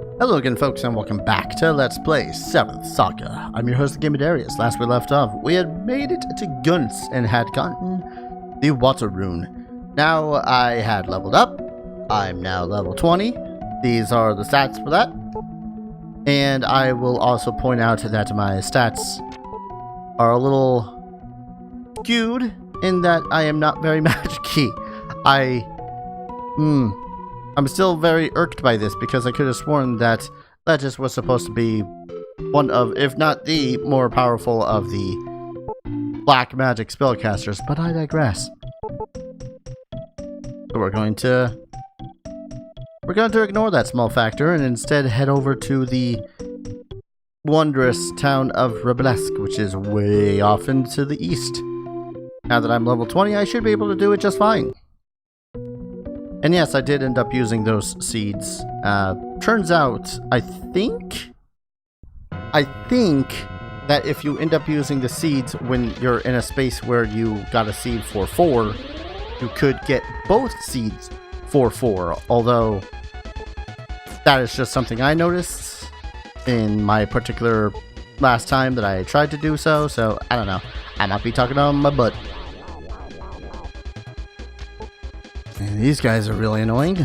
Hello again, folks, and welcome back to Let's Play 7th Saga. I'm your host, Darius. Last we left off, we had made it to Gunz and had gotten the Water Rune. Now I had leveled up. I'm now level 20. These are the stats for that. And I will also point out that my stats are a little skewed in that I am not very magic-y. I'm still very irked by this because I could have sworn that Lejes was supposed to be one of, if not the more powerful of the black magic spellcasters, but I digress. So we're going to ignore that small factor and instead head over to the wondrous town of Reblesk, which is way off into the east. Now that I'm level 20, I should be able to do it just fine. And yes, I did end up using those seeds. Turns out, I think that if you end up using the seeds when you're in a space where you got a seed for 4, you could get both seeds for 4. Although, that is just something I noticed in my particular last time that I tried to do so. So, I don't know. I might be talking on my butt. And these guys are really annoying.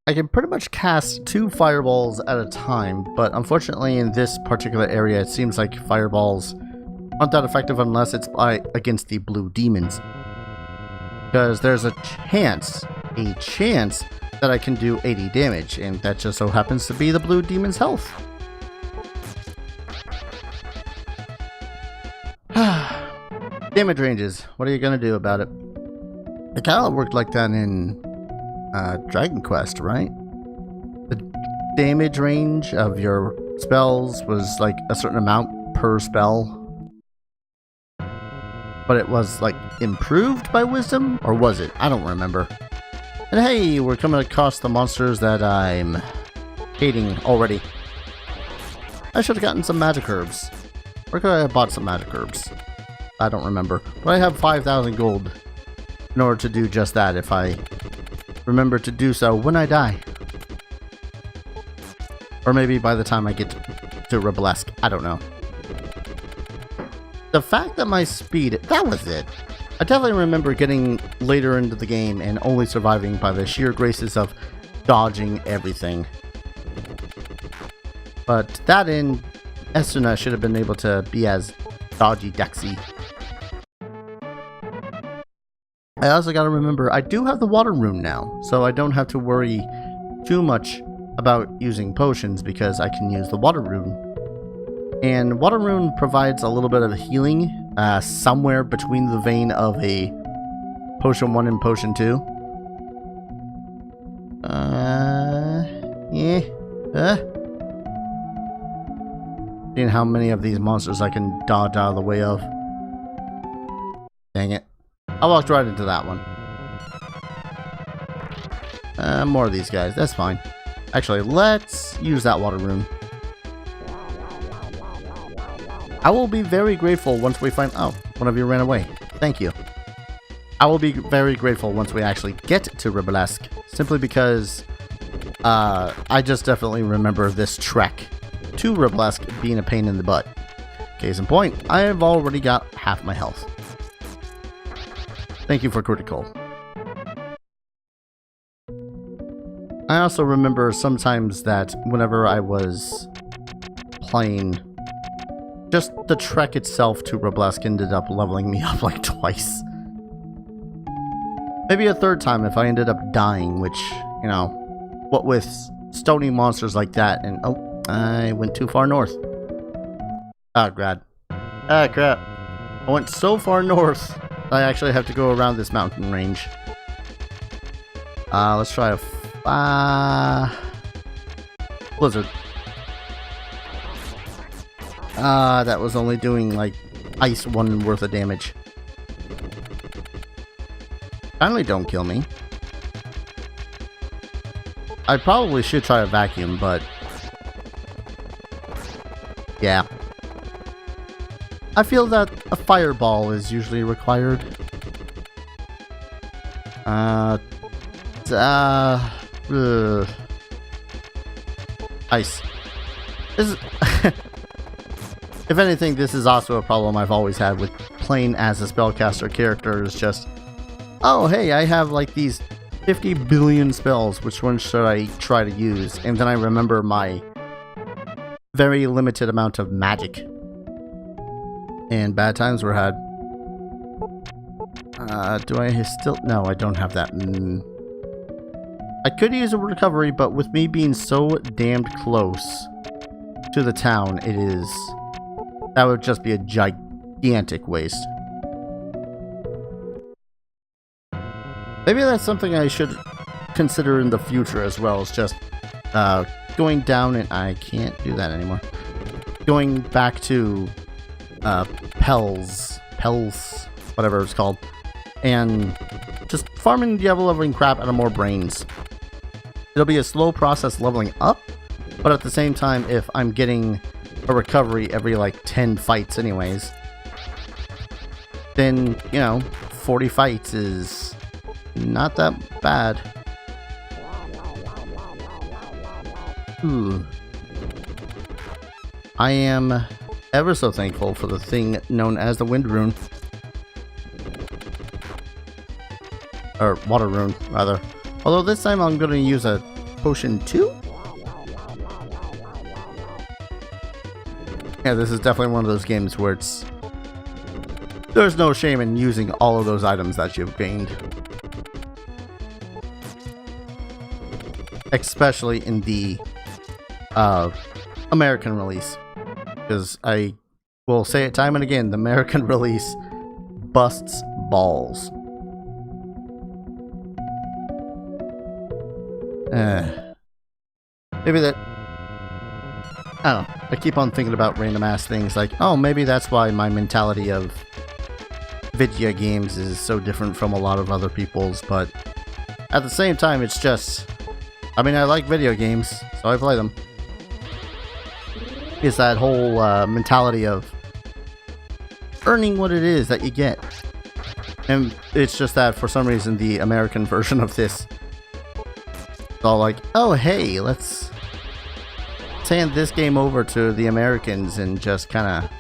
I can pretty much cast 2 fireballs at a time, but unfortunately in this particular area it seems like fireballs aren't that effective unless it's against the blue demons. Because there's a chance that I can do 80 damage, and that just so happens to be the blue demon's health. Damage ranges. What are you gonna do about it? It kind of worked like that in Dragon Quest, right? The damage range of your spells was like a certain amount per spell. But it was like improved by wisdom? Or was it? I don't remember. And hey, we're coming across the monsters that I'm hating already. I should have gotten some magic herbs. Where could I have bought some magic herbs? I don't remember, but I have 5,000 gold in order to do just that if I remember to do so when I die. Or maybe by the time I get to Reblesk, I don't know. The fact that my speed, that was it. I definitely remember getting later into the game and only surviving by the sheer graces of dodging everything. But that in Estuna should have been able to be as dodgy Dexy. I also gotta remember, I do have the Water Rune now, so I don't have to worry too much about using potions because I can use the Water Rune. And Water Rune provides a little bit of healing somewhere between the vein of a Potion 1 and Potion 2. Seeing how many of these monsters I can dodge out of the way of. Dang it. I walked right into that one. More of these guys. That's fine. Actually, let's use that Water Rune. I will be very grateful once we find... Oh, one of you ran away. Thank you. I will be very grateful once we actually get to Reblesk. Simply because I just definitely remember this trek to Reblesk being a pain in the butt. Case in point, I have already got half my health. Thank you for critical. I also remember sometimes that whenever I was playing, just the trek itself to Reblesk ended up leveling me up like twice. Maybe a third time if I ended up dying, which, you know, what with stony monsters like that and... Oh, I went too far north. Oh, God. Ah, crap. I went so far north, I actually have to go around this mountain range. Let's try a... Blizzard. That was only doing, like, ice 1 worth of damage. Finally, don't kill me. I probably should try a vacuum, but... yeah. I feel that a fireball is usually required. Ice. This is if anything, this is also a problem I've always had with playing as a spellcaster character, is just, oh hey, I have like these 50 billion spells, which one should I try to use? And then I remember my very limited amount of magic. And bad times were had. Do I still... No, I don't have that. I could use a recovery, but with me being so damned close to the town, it is... That would just be a gigantic waste. Maybe that's something I should consider in the future as well, is just going down, and I can't do that anymore. Going back to Pels, whatever it's called, and just farming the ever-leveling crap out of more brains. It'll be a slow process leveling up, but at the same time, if I'm getting a recovery every like 10 fights anyways, then, you know, 40 fights is not that bad. Ooh. I am ever so thankful for the thing known as the Wind Rune. Or Water Rune, rather. Although this time I'm going to use a potion too? Yeah, this is definitely one of those games where it's... There's no shame in using all of those items that you've gained. Especially in the American release. Because I will say it time and again, the American release busts balls. Maybe that... I don't know. I keep on thinking about random ass things like, oh, maybe that's why my mentality of video games is so different from a lot of other people's, but at the same time, it's just... I mean, I like video games, so I play them. It's that whole mentality of earning what it is that you get. And it's just that, for some reason, the American version of this, it's all like, oh, hey, let's hand this game over to the Americans and just kind of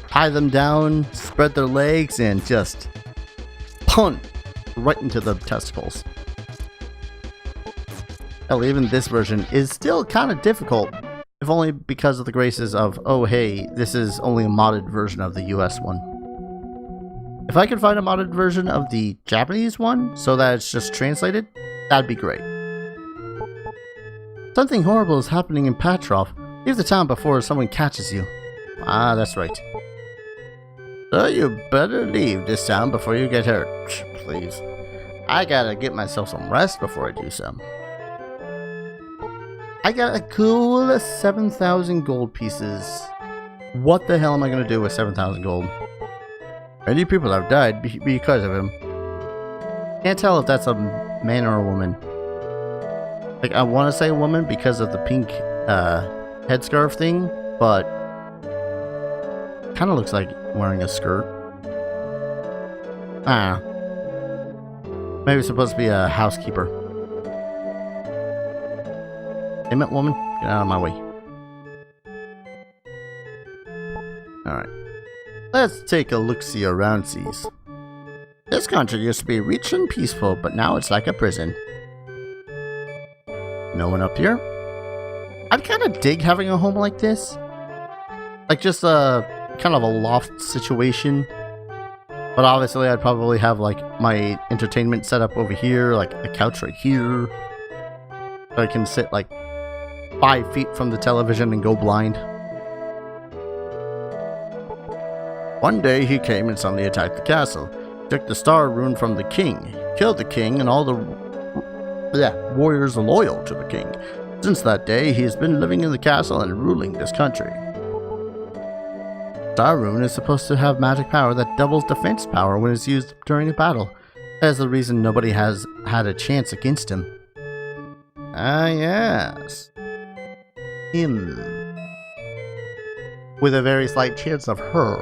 tie them down, spread their legs, and just punt right into the testicles. Hell, even this version is still kind of difficult, if only because of the graces of, oh hey, this is only a modded version of the US one. If I could find a modded version of the Japanese one, so that it's just translated, that'd be great. Something horrible is happening in Patrof. Leave the town before someone catches you. Ah, that's right. So you better leave this town before you get hurt, please. I gotta get myself some rest before I do so. I got a cool 7,000 gold pieces. What the hell am I gonna do with 7,000 gold? Many people have died because of him. Can't tell if that's a man or a woman. Like, I want to say a woman because of the pink headscarf thing, but kind of looks like wearing a skirt. I don't know. Maybe it's supposed to be a housekeeper. Damn it, woman. Get out of my way. Alright. Let's take a look-see around seas. This country used to be rich and peaceful, but now it's like a prison. No one up here? I'd kind of dig having a home like this. Like just a kind of a loft situation. But obviously I'd probably have like my entertainment set up over here, like a couch right here. So I can sit like 5 feet from the television and go blind. One day he came and suddenly attacked the castle. Took the Star Rune from the king. Killed the king and all the warriors loyal to the king. Since that day, he has been living in the castle and ruling this country. Star Rune is supposed to have magic power that doubles defense power when it's used during a battle. That is the reason nobody has had a chance against him. Ah, yes. Him. With a very slight chance of her.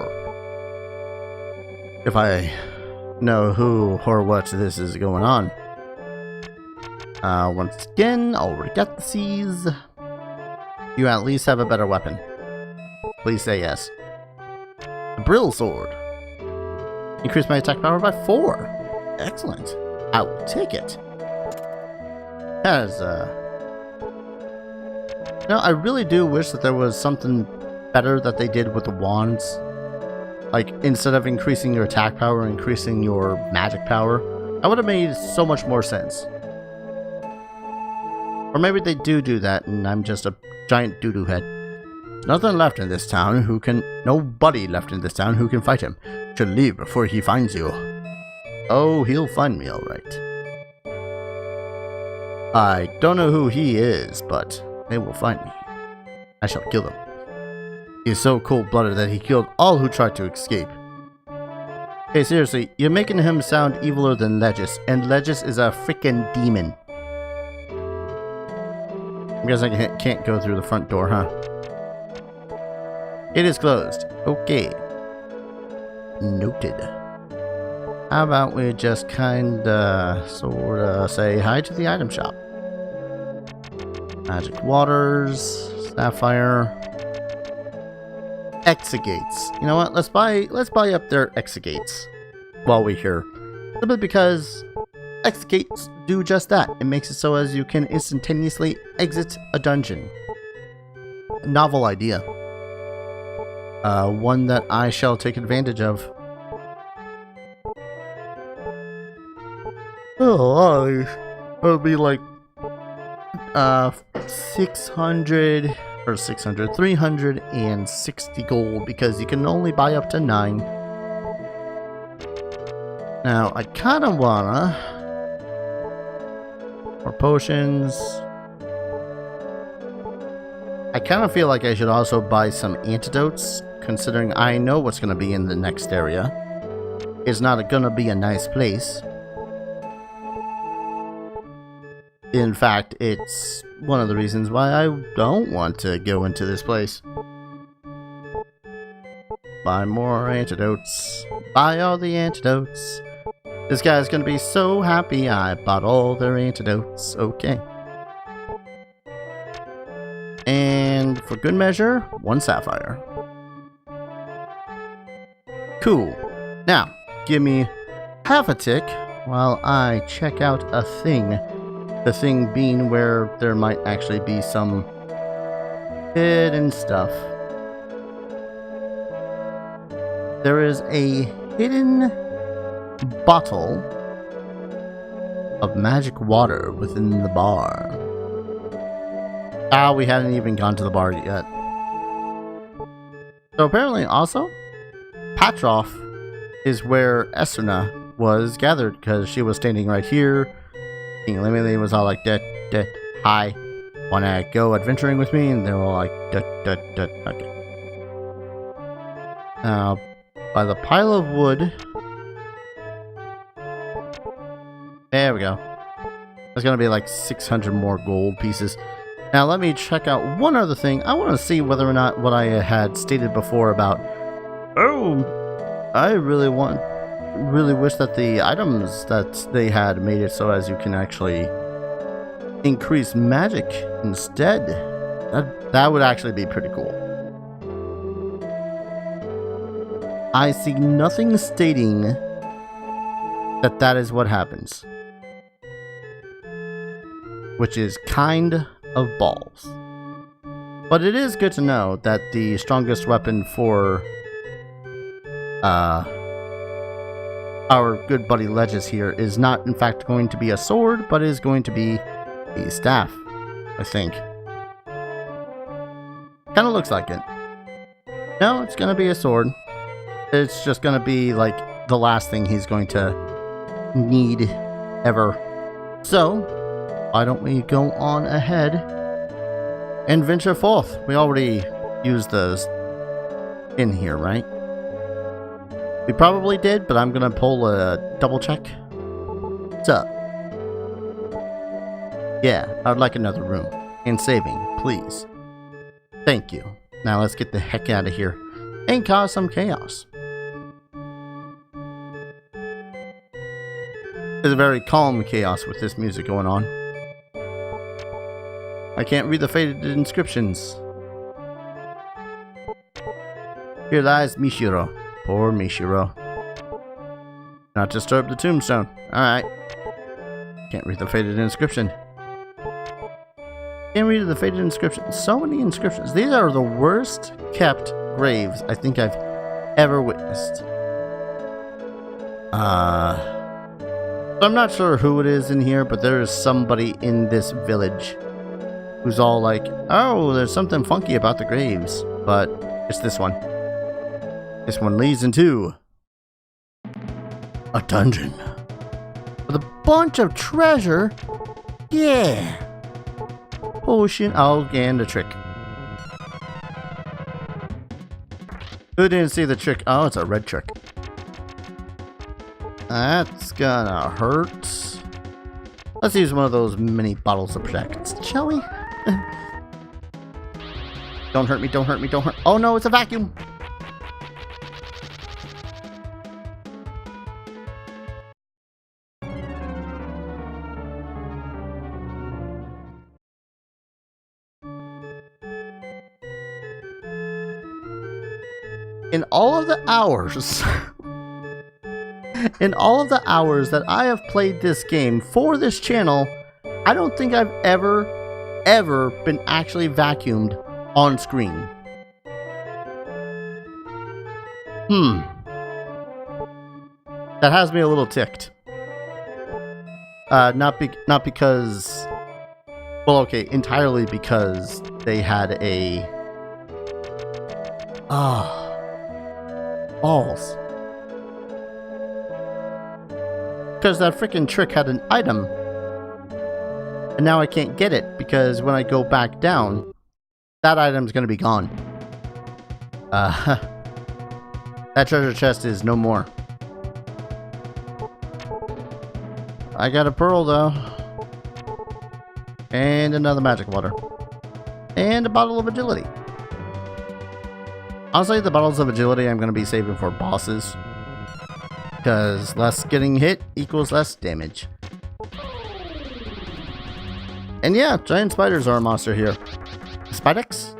If I know who or what this is going on. Once again, already got the C's. You at least have a better weapon. Please say yes. The Brill Sword. Increase my attack power by 4. Excellent. I will take it. That is, No, I really do wish that there was something better that they did with the wands. Like, instead of increasing your attack power, increasing your magic power. That would have made so much more sense. Or maybe they do that and I'm just a giant doo-doo head. There's nothing left in this town who can... Nobody left in this town who can fight him. Should leave before he finds you. Oh, he'll find me alright. I don't know who he is, but they will find me. I shall kill him. He is so cold-blooded that he killed all who tried to escape. Hey, seriously, you're making him sound eviler than Lejes, and Lejes is a freaking demon. I guess I can't go through the front door, huh? It is closed. Okay. Noted. How about we just sorta say hi to the item shop? Magic waters, sapphire, exegates. You know what? Let's buy up their exegates while we're here. Simply because exegates do just that. It makes it so as you can instantaneously exit a dungeon. A novel idea. One that I shall take advantage of. Oh, it'll be like 360 gold because you can only buy up to 9. Now, I kind of wanna more potions. I kind of feel like I should also buy some antidotes, considering I know what's gonna be in the next area. It's not gonna be a nice place. In fact, it's one of the reasons why I don't want to go into this place. Buy more antidotes. Buy all the antidotes. This guy's gonna be so happy I bought all their antidotes. Okay. And for good measure, 1 sapphire. Cool. Now, give me half a tick while I check out a thing. The thing being where there might actually be some hidden stuff. There is a hidden bottle of magic water within the bar. Ah, we hadn't even gone to the bar yet. So apparently also, Patrof is where Esuna was gathered because she was standing right here. King Lemily was all like, hi, wanna go adventuring with me? And they were all like, okay. Now, by the pile of wood, there we go. There's gonna be like 600 more gold pieces. Now let me check out one other thing. I want to see whether or not what I had stated before about, oh, I really wish that the items that they had made it so as you can actually increase magic instead. That would actually be pretty cool. I see nothing stating that that is what happens. Which is kind of balls. But it is good to know that the strongest weapon for our good buddy Lejes here is not in fact going to be a sword, but is going to be a staff, I think. Kind of looks like it. No, it's going to be a sword. It's just going to be like the last thing he's going to need ever. So, why don't we go on ahead and venture forth? We already used those in here, right? We probably did, but I'm gonna pull a double check. What's up? Yeah, I would like another room. And saving, please. Thank you. Now let's get the heck out of here and cause some chaos. It's a very calm chaos with this music going on. I can't read the faded inscriptions. Here lies Mishiro. Poor Mishiro. Not disturb the tombstone. Alright. Can't read the faded inscription. Can't read the faded inscription. So many inscriptions. These are the worst kept graves I think I've ever witnessed. So I'm not sure who it is in here, but there is somebody in this village who's all like, oh, there's something funky about the graves. But it's this one. This one leads into a dungeon with a bunch of treasure. Yeah. Potion. Oh, and a trick. Who didn't see the trick? Oh, it's a red trick. That's gonna hurt. Let's use one of those mini bottles of protect, shall we? Don't hurt me, don't hurt me, don't hurt. Oh no, it's a vacuum. In all of the hours that I have played this game for this channel, I don't think I've ever been actually vacuumed on screen. That has me a little ticked. Not because, well, okay, entirely because they had a balls. Because that freaking trick had an item. And now I can't get it because when I go back down, that item's gonna be gone. That treasure chest is no more. I got a pearl though. And another magic water. And a bottle of agility. Honestly, the bottles of agility I'm going to be saving for bosses. Because less getting hit equals less damage. And yeah, giant spiders are a monster here. Spidex?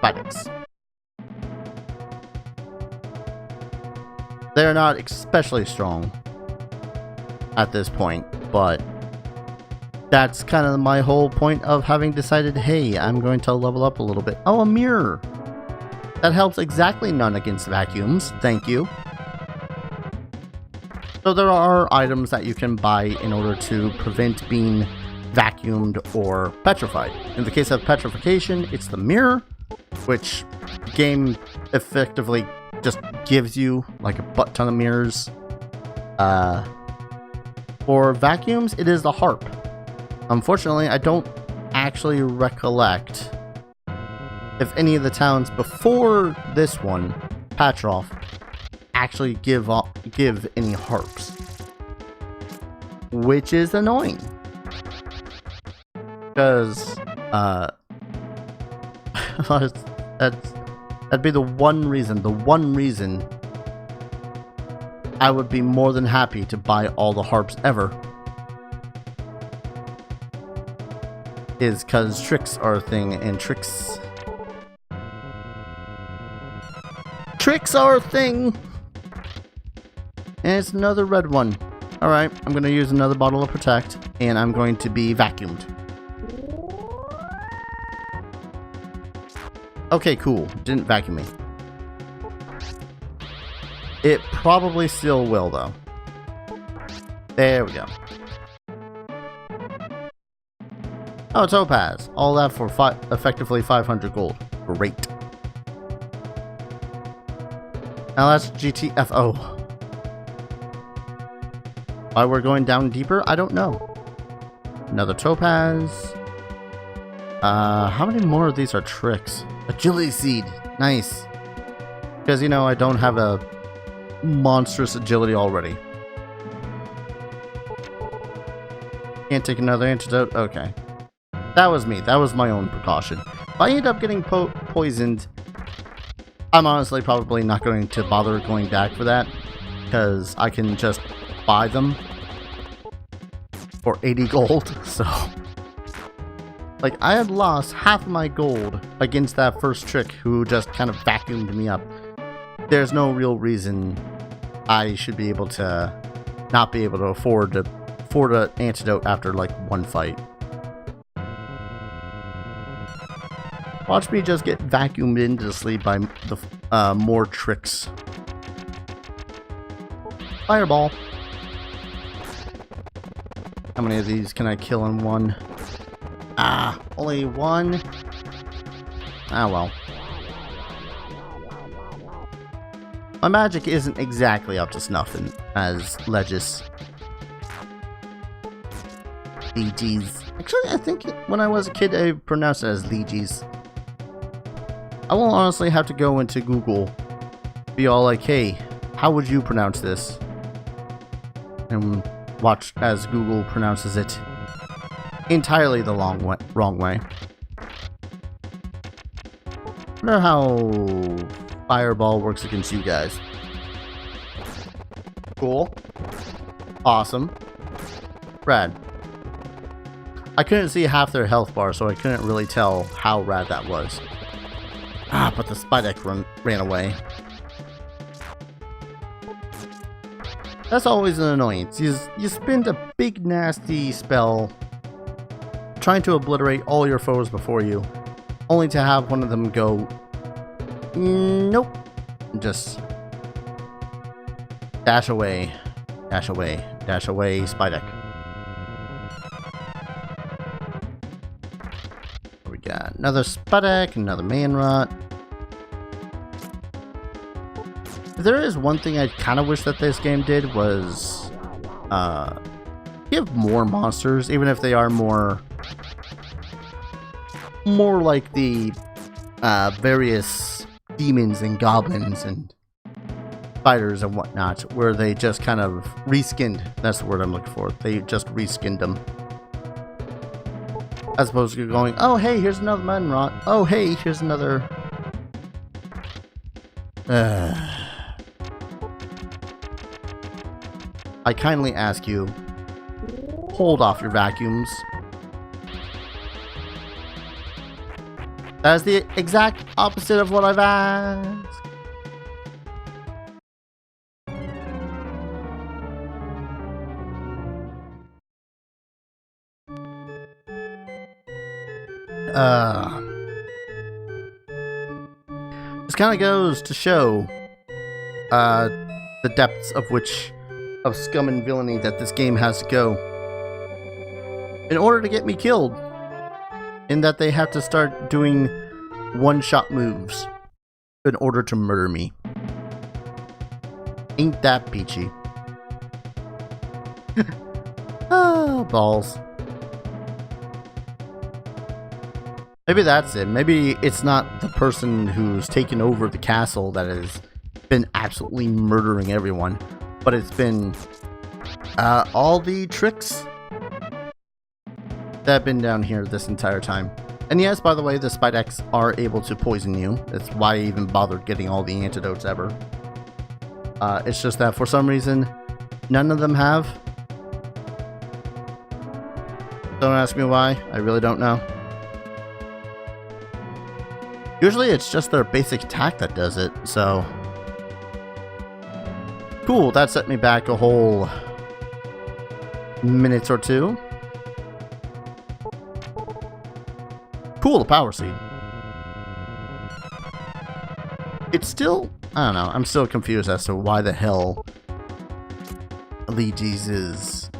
Spidex. They're not especially strong at this point, but that's kind of my whole point of having decided, hey, I'm going to level up a little bit. Oh, a mirror! That helps exactly none against vacuums, thank you. So there are items that you can buy in order to prevent being vacuumed or petrified. In the case of petrification, it's the mirror, which the game effectively just gives you like a butt ton of mirrors. For vacuums, it is the harp. Unfortunately, I don't actually recollect if any of the towns before this one, Patrof, actually give any harps. Which is annoying. Because, that'd be the one reason I would be more than happy to buy all the harps ever. Is because tricks are a thing, and tricks are a thing! And it's another red one. Alright, I'm going to use another bottle of Protect, and I'm going to be vacuumed. Okay, cool. Didn't vacuum me. It probably still will, though. There we go. Oh, Topaz. All that for effectively 500 gold. Great. Now that's GTFO. Why we're going down deeper, I don't know. Another Topaz. How many more of these are tricks? Agility Seed. Nice. Because, you know, I don't have a monstrous agility already. Can't take another antidote? Okay. That was me. That was my own precaution. If I end up getting poisoned, I'm honestly probably not going to bother going back for that. Because I can just buy them for 80 gold. So Like, I had lost half of my gold against that first trick who just kind of vacuumed me up. There's no real reason I should be able to not be able to afford an antidote after like one fight. Watch me just get vacuumed into sleep by the more tricks. Fireball. How many of these can I kill in one? Ah, only one. Ah, well. My magic isn't exactly up to snuff as Lejes. Lejes. Actually, I think when I was a kid, I pronounced it as Lejes. I will honestly have to go into Google, be all like, hey, how would you pronounce this? And watch as Google pronounces it entirely the wrong way. I wonder how Fireball works against you guys. Cool. Awesome. Rad. I couldn't see half their health bar, so I couldn't really tell how rad that was. Ah, but the Spidek ran away. That's always an annoyance. You spend a big nasty spell trying to obliterate all your foes before you, only to have one of them go, nope, just dash away, dash away, dash away, Spidek. We got another Spidek, another man rot. There is one thing I kind of wish that this game did was give more monsters, even if they are more like the various demons and goblins and spiders and whatnot, where they just kind of reskinned. That's the word I'm looking for. They just reskinned them, as opposed to going, oh hey, here's another man rot. Oh hey, here's another. I kindly ask you, hold off your vacuums. That is the exact opposite of what I've asked. This kind of goes to show the depths of scum and villainy that this game has to go in order to get me killed. In that they have to start doing one-shot moves in order to murder me. Ain't that peachy? Oh, balls. Maybe that's it. Maybe it's not the person who's taken over the castle that has been absolutely murdering everyone, but it's been all the tricks that have been down here this entire time. And yes, by the way, the Spideks are able to poison you. That's why I even bothered getting all the antidotes ever. It's just that for some reason, none of them have. Don't ask me why. I really don't know. Usually it's just their basic attack that does it, so... Cool, that set me back a whole minute or two. Cool, the power seed. It's still... I don't know, I'm still confused as to why the hell Lejes is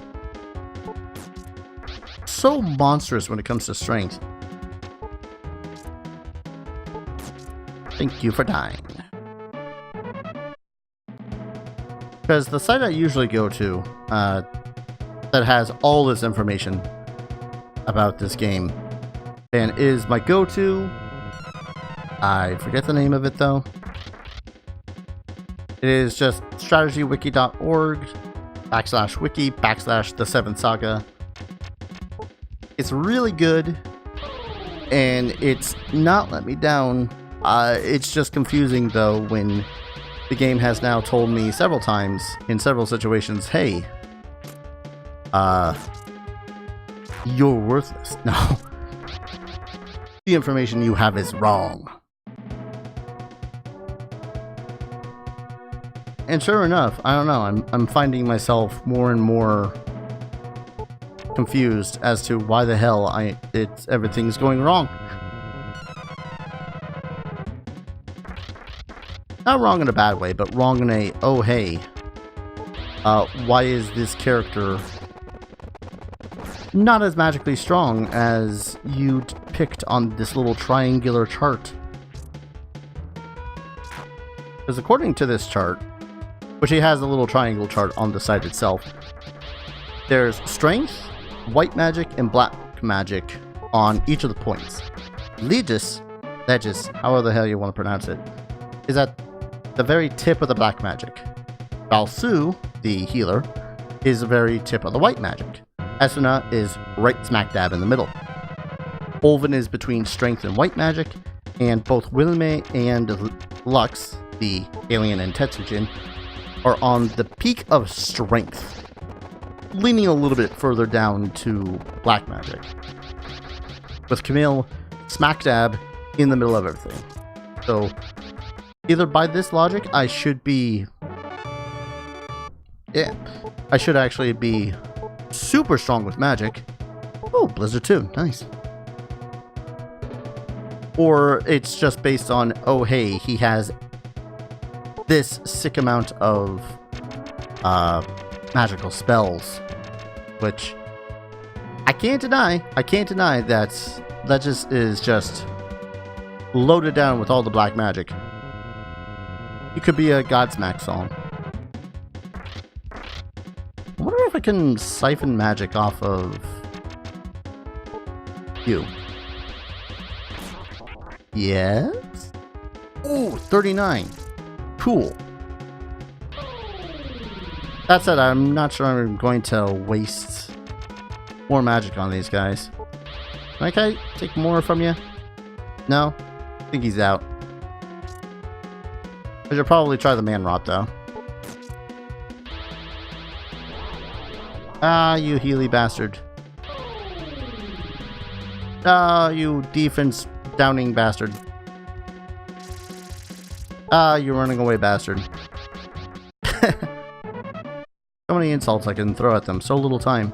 so monstrous when it comes to strength. Thank you for dying. Because the site I usually go to that has all this information about this game and is my go-to. I forget the name of it though. It is just strategywiki.org /wiki /the 7th Saga. It's really good and it's not let me down. It's just confusing though when the game has now told me several times in several situations, hey, you're worthless. No. The information you have is wrong. And sure enough, I don't know, I'm finding myself more and more confused as to why the hell everything's going wrong. Not wrong in a bad way, but wrong in a, oh hey, why is this character not as magically strong as you picked on this little triangular chart? Because according to this chart, which he has a little triangle chart on the site itself, there's strength, white magic, and black magic on each of the points. Lejes, however the hell you want to pronounce it, is at the very tip of the black magic. Balsu, the healer, is the very tip of the white magic. Esuna is right smack dab in the middle. Olvin is between strength and white magic, and both Wilme and Lux, the alien and Tetsujin, are on the peak of strength, leaning a little bit further down to black magic, with Camille smack dab in the middle of everything. So either by this logic, I should actually be super strong with magic. Oh, Blizzard 2, nice. Or it's just based on, oh hey, he has this sick amount of magical spells, which I can't deny that Lejes is just loaded down with all the black magic. It could be a Godsmack song. I wonder if I can siphon magic off of you. Yes? Ooh, 39. Cool. That said, I'm not sure I'm going to waste more magic on these guys. Can I take more from you? No? I think he's out. I should probably try the man rot though. Ah, you Healy bastard. Ah, you defense downing bastard. Ah, you running away bastard. So many insults I can throw at them, so little time.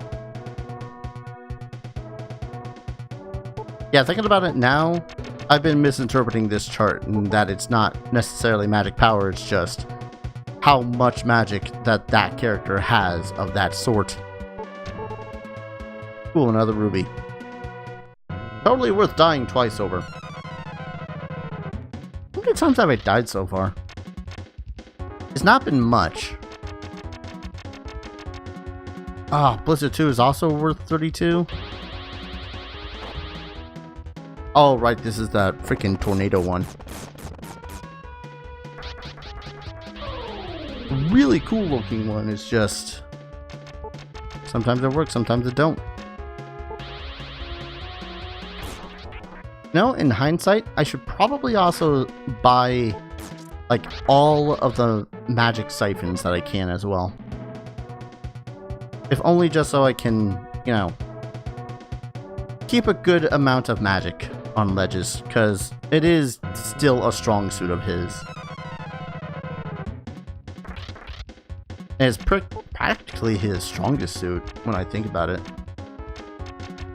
Yeah, thinking about it now, I've been misinterpreting this chart, and that it's not necessarily magic power, it's just how much magic that character has of that sort. Cool, another ruby. Totally worth dying twice over. How many times have I died so far? It's not been much. Ah, Blizzard 2 is also worth 32. Oh, right, this is that freaking tornado one. Really cool looking one. It's just sometimes it works, sometimes it don't. No, in hindsight, I should probably also buy like all of the magic siphons that I can as well. If only just so I can, you know, keep a good amount of magic on Lejes, because it is still a strong suit of his. And it's practically his strongest suit when I think about it.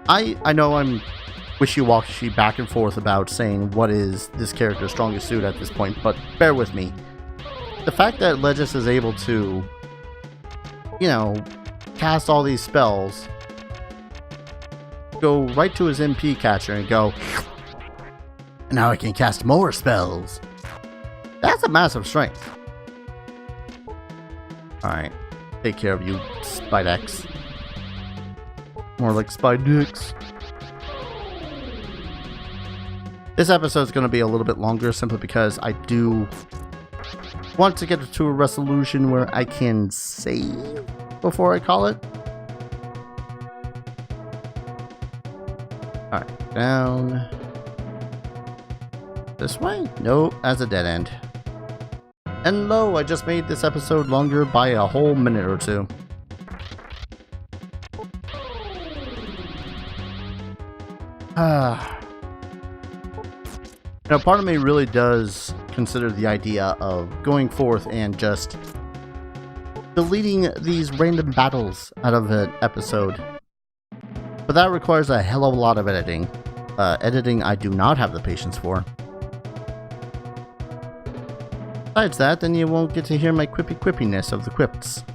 I know I'm wishy-washy back and forth about saying what is this character's strongest suit at this point, but bear with me. The fact that Lejes is able to, you know, cast all these spells, go right to his MP catcher and go, now I can cast more spells. That's a massive strength. Alright, take care of you, Spidex. More like Spidix. This episode's going to be a little bit longer simply because I do want to get to a resolution where I can save before I call it. Alright, down. This way? Nope, that's a dead end. And lo, I just made this episode longer by a whole minute or two. Now, part of me really does consider the idea of going forth and just deleting these random battles out of an episode. But that requires a hell of a lot of editing. Editing I do not have the patience for. Besides that, then you won't get to hear my quippiness of the quips.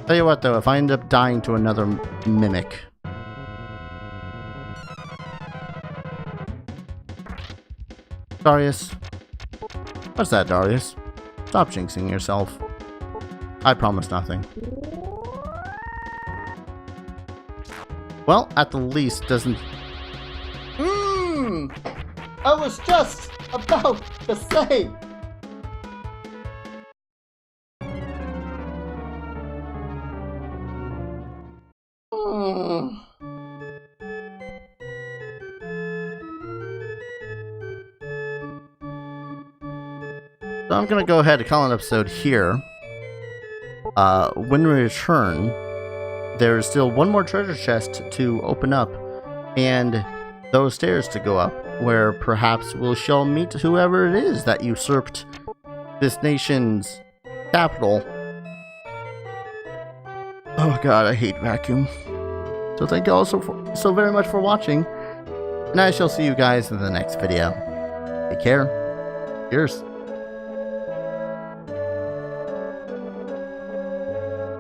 Tell you what though, if I end up dying to another mimic... Darius? What's that, Darius? Stop jinxing yourself. I promise nothing. Well, at the least, doesn't... I was just about to say... So I'm gonna go ahead and call an episode here. When we return, there's still one more treasure chest to open up, and those stairs to go up, where perhaps we shall meet whoever it is that usurped this nation's capital. Oh god, I hate vacuum. So thank you all so very much for watching, and I shall see you guys in the next video. Take care. Cheers.